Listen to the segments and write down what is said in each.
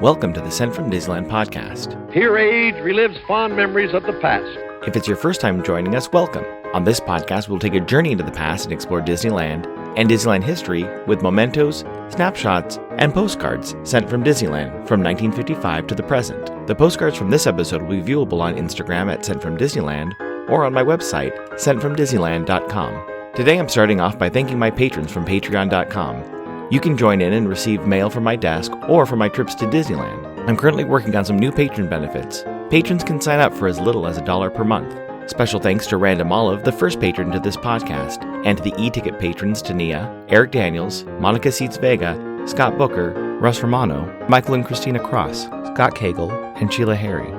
Welcome to the Sent from Disneyland podcast. Here age relives fond memories of the past. If it's your first time joining us, welcome. On this podcast, we'll take a journey into the past and explore Disneyland and Disneyland history with mementos, snapshots, and postcards sent from Disneyland from 1955 to the present. The postcards from this episode will be viewable on Instagram at Sent from Disneyland or on my website, sentfromdisneyland.com. Today I'm starting off by thanking my patrons from patreon.com. You can join in and receive mail from my desk or from my trips to Disneyland. I'm currently working on some new patron benefits. Patrons can sign up for as little as $1 per month. Special thanks to Random Olive, the first patron to this podcast, and to the e-ticket patrons Tania, Eric Daniels, Monica Seitz Vega, Scott Booker, Russ Romano, Michael and Christina Cross, Scott Cagle, and Sheila Harry.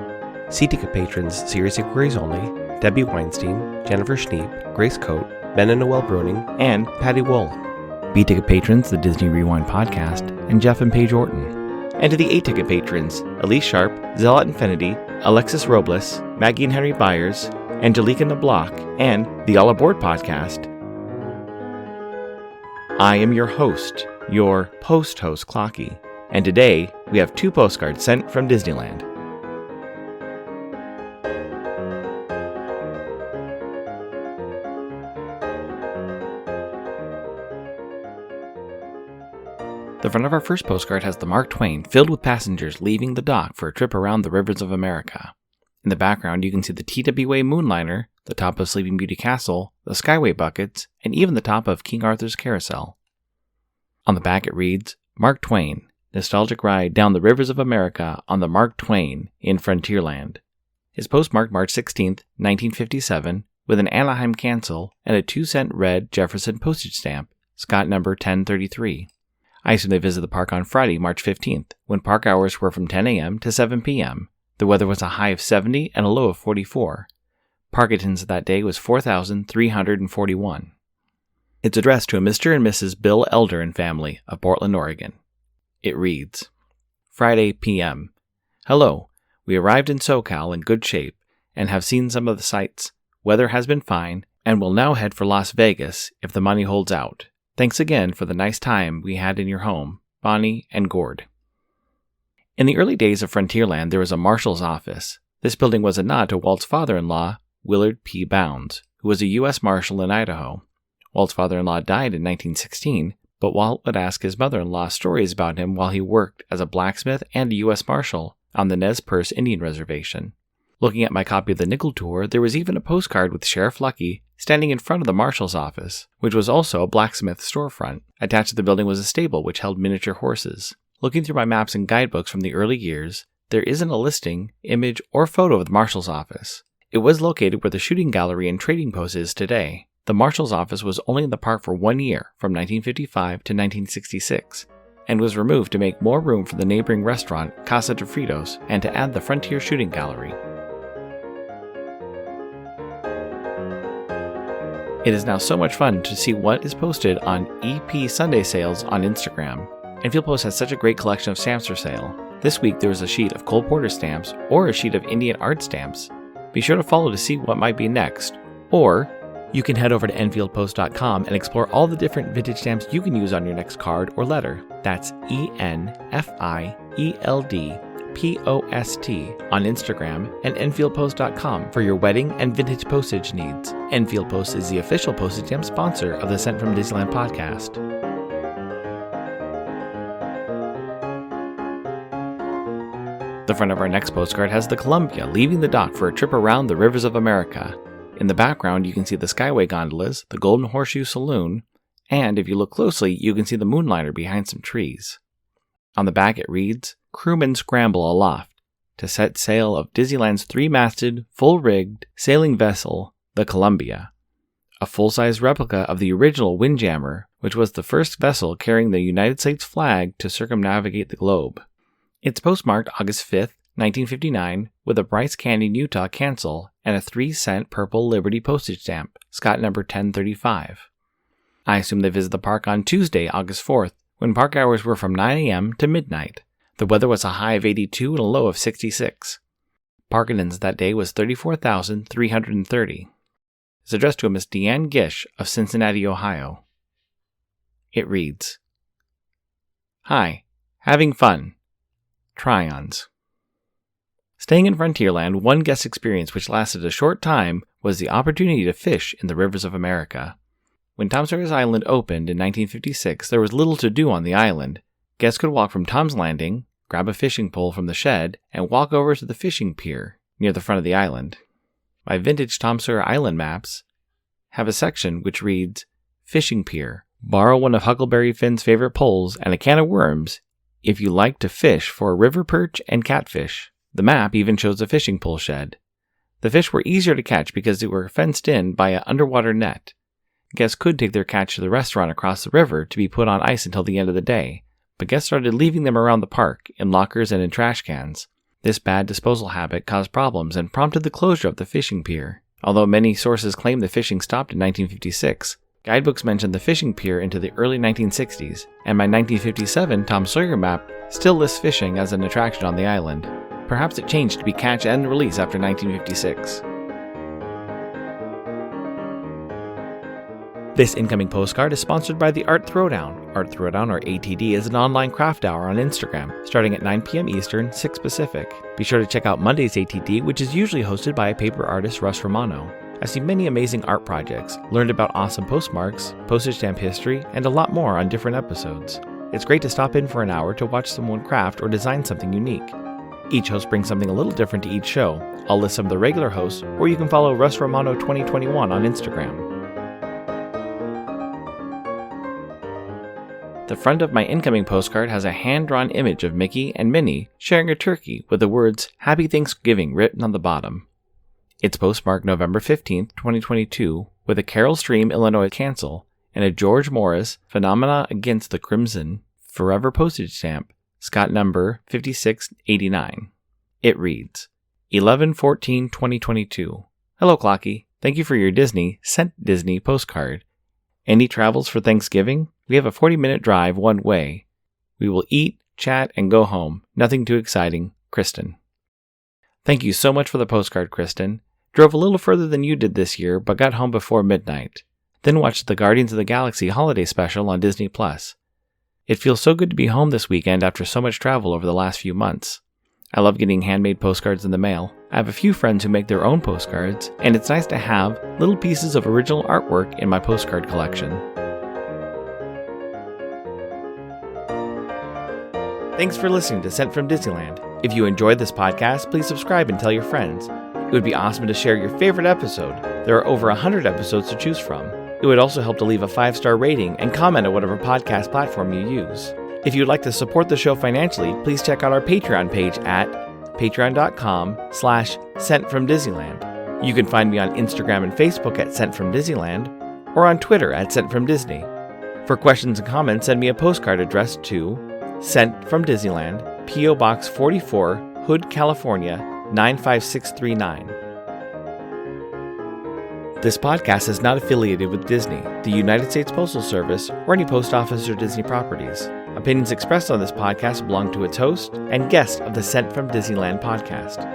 C-ticket patrons Serious Inquiries Only, Debbie Weinstein, Jennifer Schneep, Grace Coate, Ben and Noel Bruning, and Patty Wool. B-ticket patrons The Disney Rewind Podcast, and Jeff and Paige Orton. And to the A-ticket patrons Elise Sharp, Zealot Infinity, Alexis Robles, Maggie and Henry Byers, Angelica Nablock, and the All Aboard Podcast. I am your host, your post-host Clocky, and today we have 2 postcards sent from Disneyland. The front of our first postcard has the Mark Twain filled with passengers leaving the dock for a trip around the rivers of America. In the background, you can see the TWA Moonliner, the top of Sleeping Beauty Castle, the Skyway buckets, and even the top of King Arthur's Carousel. On the back it reads, Mark Twain, nostalgic ride down the rivers of America on the Mark Twain in Frontierland. It's postmarked March 16th, 1957, with an Anaheim cancel and a 2-cent red Jefferson postage stamp, Scott number 1033. I assume they visited the park on Friday, March 15th, when park hours were from 10 a.m. to 7 p.m. The weather was a high of 70 and a low of 44. Park attendance that day was 4,341. It's addressed to a Mr. and Mrs. Bill Elder and family of Portland, Oregon. It reads, Friday p.m. Hello, we arrived in SoCal in good shape and have seen some of the sights. Weather has been fine and will now head for Las Vegas if the money holds out. Thanks again for the nice time we had in your home, Bonnie and Gord. In the early days of Frontierland, there was a Marshal's office. This building was a nod to Walt's father-in-law, Willard P. Bounds, who was a U.S. Marshal in Idaho. Walt's father-in-law died in 1916, but Walt would ask his mother-in-law stories about him while he worked as a blacksmith and a U.S. Marshal on the Nez Perce Indian Reservation. Looking at my copy of the Nickel Tour, there was even a postcard with Sheriff Lucky standing in front of the Marshal's office, which was also a blacksmith storefront. Attached to the building was a stable which held miniature horses. Looking through my maps and guidebooks from the early years, there isn't a listing, image, or photo of the Marshal's office. It was located where the shooting gallery and trading post is today. The Marshal's office was only in the park for 1 year, from 1955 to 1966, and was removed to make more room for the neighboring restaurant Casa de Fritos and to add the Frontier Shooting Gallery. It is now so much fun to see what is posted on EP Sunday sales on Instagram. Enfield Post has such a great collection of stamps for sale. This week there was a sheet of Cole Porter stamps or a sheet of Indian art stamps. Be sure to follow to see what might be next. Or you can head over to EnfieldPost.com and explore all the different vintage stamps you can use on your next card or letter. That's ENFIELDPOST on Instagram and EnfieldPost.com for your wedding and vintage postage needs. Enfield Post is the official postage stamp sponsor of the Sent from Disneyland podcast. The front of our next postcard has the Columbia leaving the dock for a trip around the rivers of America. In the background, you can see the Skyway gondolas, the Golden Horseshoe Saloon, and if you look closely, you can see the Moonliner behind some trees. On the back it reads, Crewmen scramble aloft to set sail of Disneyland's 3-masted, full-rigged sailing vessel, the Columbia, a full-size replica of the original Windjammer, which was the first vessel carrying the United States flag to circumnavigate the globe. It's postmarked August 5th, 1959, with a Bryce Canyon, Utah cancel and a 3-cent purple Liberty postage stamp, Scott number 1035. I assume they visit the park on Tuesday, August 4th, when park hours were from 9 a.m. to midnight. The weather was a high of 82 and a low of 66. Park attendance that day was 34,330. It's addressed to a Miss Deanne Gish of Cincinnati, Ohio. It reads, Hi, having fun. try-ons. Staying in Frontierland, one guest experience which lasted a short time was the opportunity to fish in the rivers of America. When Tom Sawyer's Island opened in 1956, there was little to do on the island. Guests could walk from Tom's Landing, grab a fishing pole from the shed, and walk over to the fishing pier near the front of the island. My vintage Tom Sawyer Island maps have a section which reads, Fishing Pier. Borrow one of Huckleberry Finn's favorite poles and a can of worms if you like to fish for river perch and catfish. The map even shows a fishing pole shed. The fish were easier to catch because they were fenced in by an underwater net. Guests could take their catch to the restaurant across the river to be put on ice until the end of the day, but guests started leaving them around the park, in lockers and in trash cans. This bad disposal habit caused problems and prompted the closure of the fishing pier. Although many sources claim the fishing stopped in 1956, guidebooks mention the fishing pier into the early 1960s, and my 1957 Tom Sawyer map still lists fishing as an attraction on the island. Perhaps it changed to be catch and release after 1956. This incoming postcard is sponsored by the Art Throwdown. Art Throwdown, or ATD, is an online craft hour on Instagram, starting at 9 p.m. Eastern, 6 Pacific. Be sure to check out Monday's ATD, which is usually hosted by paper artist Russ Romano. I've seen many amazing art projects, learned about awesome postmarks, postage stamp history, and a lot more on different episodes. It's great to stop in for an hour to watch someone craft or design something unique. Each host brings something a little different to each show. I'll list some of the regular hosts, or you can follow Russ Romano 2021 on Instagram. The front of my incoming postcard has a hand-drawn image of Mickey and Minnie sharing a turkey with the words Happy Thanksgiving written on the bottom. It's postmarked November 15, 2022, with a Carroll Stream, Illinois cancel and a George Morris Phenomena Against the Crimson Forever postage stamp, Scott number 5689. It reads, 11/14/2022. Hello, Clocky. Thank you for your Sent Disney postcard. Any travels for Thanksgiving? We have a 40-minute drive one way. We will eat, chat, and go home. Nothing too exciting. Kristen. Thank you so much for the postcard, Kristen. Drove a little further than you did this year, but got home before midnight. Then watched the Guardians of the Galaxy holiday special on Disney+. It feels so good to be home this weekend after so much travel over the last few months. I love getting handmade postcards in the mail. I have a few friends who make their own postcards, and it's nice to have little pieces of original artwork in my postcard collection. Thanks for listening to Sent from Disneyland. If you enjoyed this podcast, please subscribe and tell your friends. It would be awesome to share your favorite episode. There are over 100 episodes to choose from. It would also help to leave a 5-star rating and comment on whatever podcast platform you use. If you'd like to support the show financially, please check out our Patreon page at patreon.com/sentfromdisneyland. You can find me on Instagram and Facebook at Sent From Disneyland, or on Twitter at Sent From Disney. For questions and comments, send me a postcard addressed to Sent From Disneyland, P.O. Box 44, Hood, California, 95639. This podcast is not affiliated with Disney, the United States Postal Service, or any post office or Disney properties. Opinions expressed on this podcast belong to its host and guest of the Sent From Disneyland podcast.